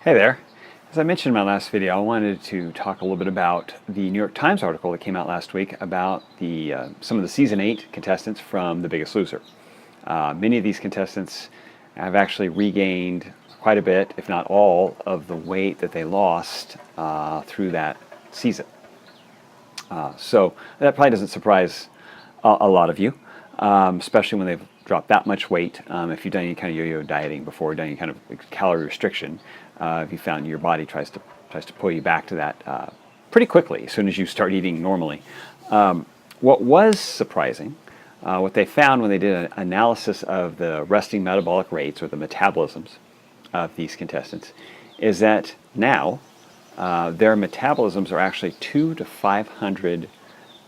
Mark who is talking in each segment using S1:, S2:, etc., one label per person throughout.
S1: Hey there. As I mentioned in my last video, I wanted to talk a little bit about the New York Times article that came out last week about some of the season 8 contestants from The Biggest Loser. Many of these contestants have actually regained quite a bit, if not all, of the weight that they lost through that season. So that probably doesn't surprise a lot of you, especially when they've dropped that much weight. If you've done any kind of yo-yo dieting before, done any kind of calorie restriction, if you found your body tries to pull you back to that pretty quickly as soon as you start eating normally. What was surprising, what they found when they did an analysis of the resting metabolic rates or the metabolisms of these contestants, is that now their metabolisms are actually 200 to 500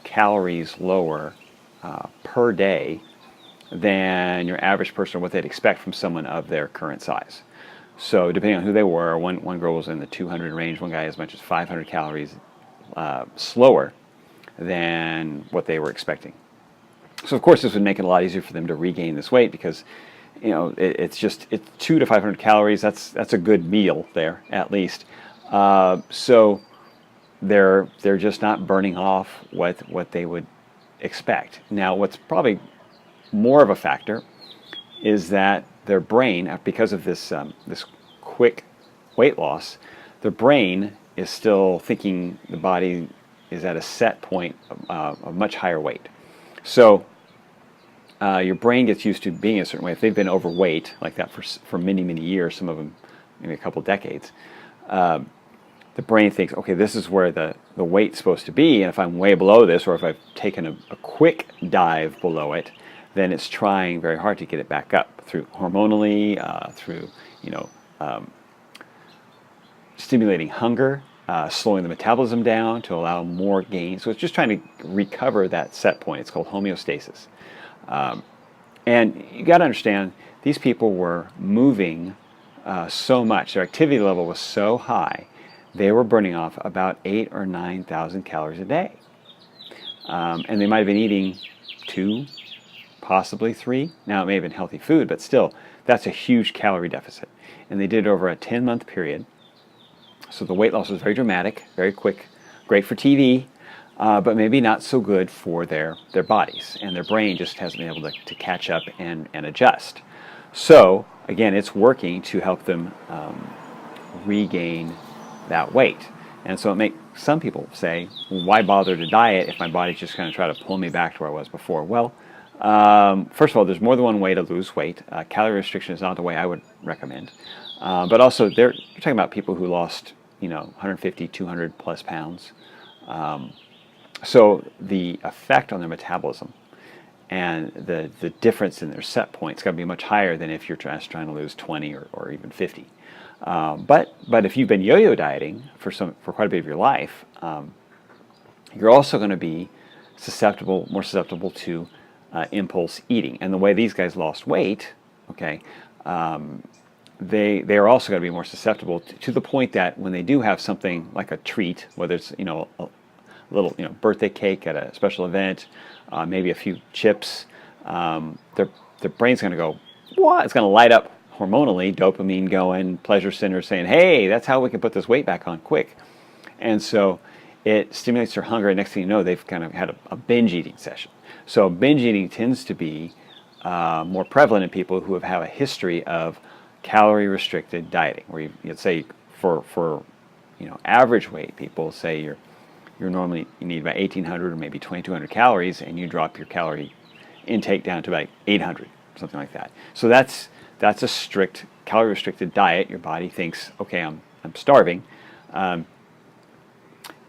S1: calories lower per day than your average person, or what they'd expect from someone of their current size. So depending on who they were, one girl was in the 200 range, one guy as much as 500 calories slower than what they were expecting. So of course this would make it a lot easier for them to regain this weight, because it's 200 to 500 calories. That's a good meal there, at least. So they're just not burning off what they would expect. Now, what's probably more of a factor is that their brain, because of this quick weight loss, their brain is still thinking the body is at a set point of a much higher weight. So your brain gets used to being a certain way. If they've been overweight like that for many, many years, some of them maybe a couple decades, the brain thinks, okay, this is where the weight's supposed to be, and if I'm way below this, or if I've taken a quick dive below it, then it's trying very hard to get it back up through hormonally, through stimulating hunger, slowing the metabolism down to allow more gain. So it's just trying to recover that set point. It's called homeostasis. And you got to understand, these people were moving so much. Their activity level was so high. They were burning off about 8,000 or 9,000 calories a day. And they might have been eating 2, possibly 3. Now, it may have been healthy food, but still, that's a huge calorie deficit. And they did it over a 10-month period. So the weight loss was very dramatic, very quick, great for TV, but maybe not so good for their bodies. And their brain just hasn't been able to catch up and adjust. So, again, it's working to help them regain that weight. And so it makes some people say, well, why bother to diet if my body's just going to try to pull me back to where I was before? Well, first of all, there's more than one way to lose weight. Calorie restriction is not the way I would recommend. But also, you're talking about people who lost, 150, 200 plus pounds. So the effect on their metabolism and the difference in their set point is going to be much higher than if you're just trying to lose 20 or even 50. But if you've been yo-yo dieting for quite a bit of your life, you're also going to be more susceptible to impulse eating. And the way these guys lost weight, okay, they are also going to be more susceptible to the point that when they do have something like a treat, whether it's a little birthday cake at a special event, maybe a few chips, their brain's going to go, what? It's going to light up hormonally, dopamine going, pleasure centers saying, hey, that's how we can put this weight back on quick. And so it stimulates their hunger, and next thing you know, they've kind of had a binge eating session. So binge eating tends to be more prevalent in people who have had a history of calorie restricted dieting, where you'd say for average weight people, say you need about 1,800 or maybe 2,200 calories, and you drop your calorie intake down to about 800, something like that. So that's a strict calorie restricted diet. Your body thinks, okay, I'm starving,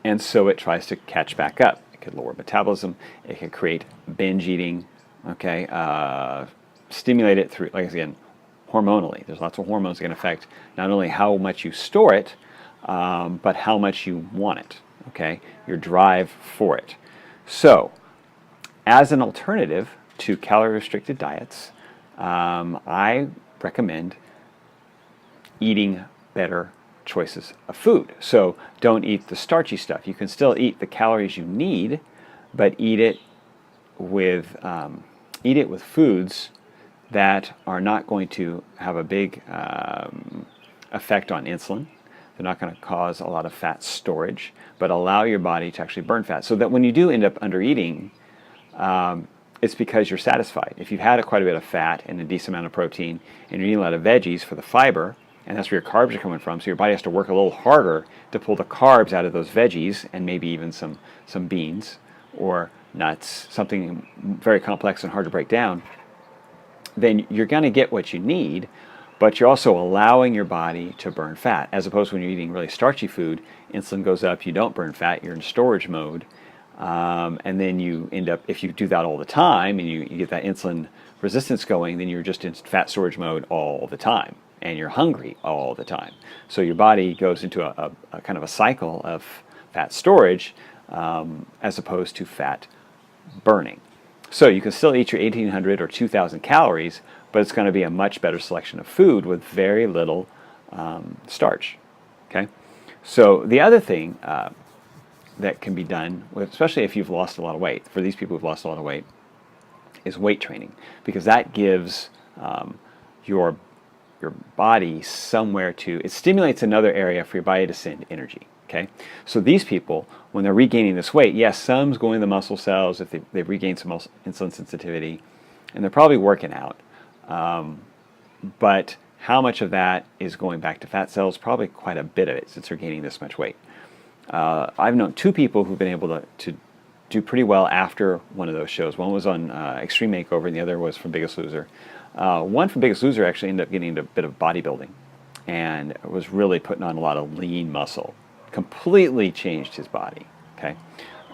S1: and so it tries to catch back up. It could lower metabolism. It could create binge eating. Okay, stimulate it through, like again, hormonally. There's lots of hormones that can affect not only how much you store it, but how much you want it. Okay, your drive for it. So, as an alternative to calorie restricted diets, I recommend eating better choices of food. So don't eat the starchy stuff. You can still eat the calories you need, but eat it with foods that are not going to have a big effect on insulin. They're not going to cause a lot of fat storage, but allow your body to actually burn fat. So that when you do end up under eating, it's because you're satisfied. If you've had quite a bit of fat and a decent amount of protein, and you're eating a lot of veggies for the fiber, and that's where your carbs are coming from, so your body has to work a little harder to pull the carbs out of those veggies, and maybe even some beans or nuts, something very complex and hard to break down, then you're going to get what you need, but you're also allowing your body to burn fat, as opposed to when you're eating really starchy food, insulin goes up, you don't burn fat, you're in storage mode, and then you end up, if you do that all the time, and you get that insulin resistance going, then you're just in fat storage mode all the time, and you're hungry all the time. So your body goes into a kind of a cycle of fat storage, as opposed to fat burning. So you can still eat your 1,800 or 2,000 calories, but it's going to be a much better selection of food with very little starch. Okay. So the other thing that can be done, especially if you've lost a lot of weight, for these people who've lost a lot of weight, is weight training, because that gives your body somewhere to, it stimulates another area for your body to send energy. Okay, so these people, when they're regaining this weight, yes, some's going to the muscle cells if they've regained some insulin sensitivity, and they're probably working out. But how much of that is going back to fat cells? Probably quite a bit of it, since they're gaining this much weight. I've known two people who've been able to do pretty well after one of those shows. One was on Extreme Makeover, and the other was from Biggest Loser. One from Biggest Loser actually ended up getting into a bit of bodybuilding, and was really putting on a lot of lean muscle. Completely changed his body. Okay.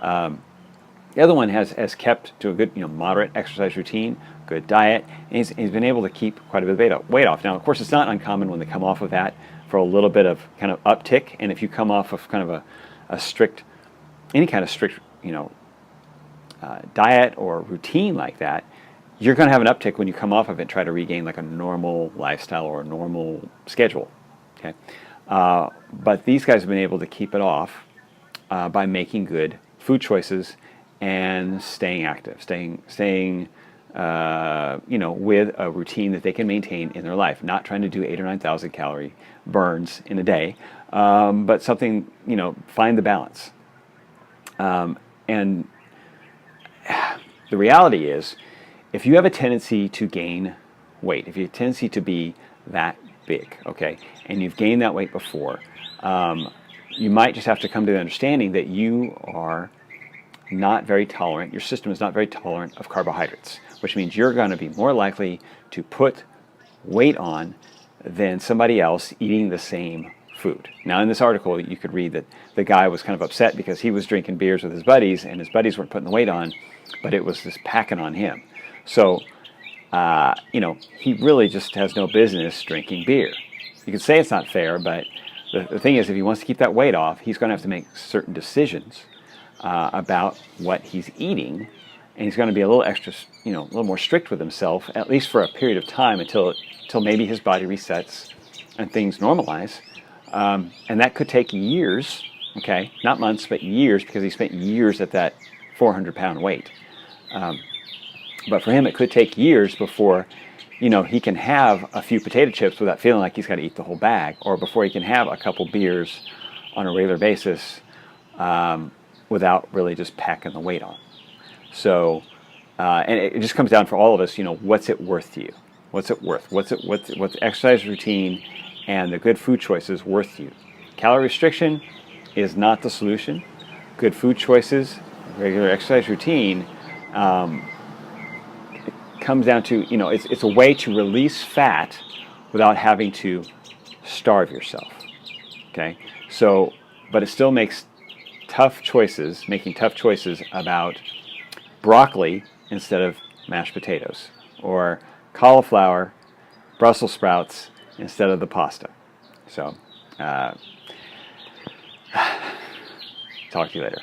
S1: The other one has kept to a good, moderate exercise routine, good diet, and he's been able to keep quite a bit of weight off. Now, of course, it's not uncommon when they come off of that for a little bit of kind of uptick, and if you come off of kind of a strict, any kind of strict, diet or routine like that, you're going to have an uptick when you come off of it and try to regain like a normal lifestyle or a normal schedule. Okay. But these guys have been able to keep it off by making good food choices and staying active, staying with a routine that they can maintain in their life. Not trying to do 8,000 or 9,000 calorie burns in a day, but something, find the balance. And the reality is, if you have a tendency to gain weight, if you have a tendency to be that big, okay, and you've gained that weight before, you might just have to come to the understanding that you are not very tolerant, your system is not very tolerant of carbohydrates, which means you're going to be more likely to put weight on than somebody else eating the same food. Now, in this article, you could read that the guy was kind of upset because he was drinking beers with his buddies, and his buddies weren't putting the weight on, but it was just packing on him. So, he really just has no business drinking beer. You could say it's not fair, but the thing is, if he wants to keep that weight off, he's going to have to make certain decisions about what he's eating, and he's going to be a little extra, a little more strict with himself, at least for a period of time until maybe his body resets and things normalize. And that could take years, okay, not months, but years, because he spent years at that 400-pound weight. But for him, it could take years before, he can have a few potato chips without feeling like he's got to eat the whole bag, or before he can have a couple beers on a regular basis without really just packing the weight on. So, and it just comes down for all of us, what's it worth to you? What's it worth? What's the exercise routine and the good food choices worth to you? Calorie restriction is not the solution. Good food choices, regular exercise routine, comes down to, it's a way to release fat without having to starve yourself. Okay? So, but it still makes making tough choices about broccoli instead of mashed potatoes, or cauliflower, Brussels sprouts instead of the pasta. So, talk to you later.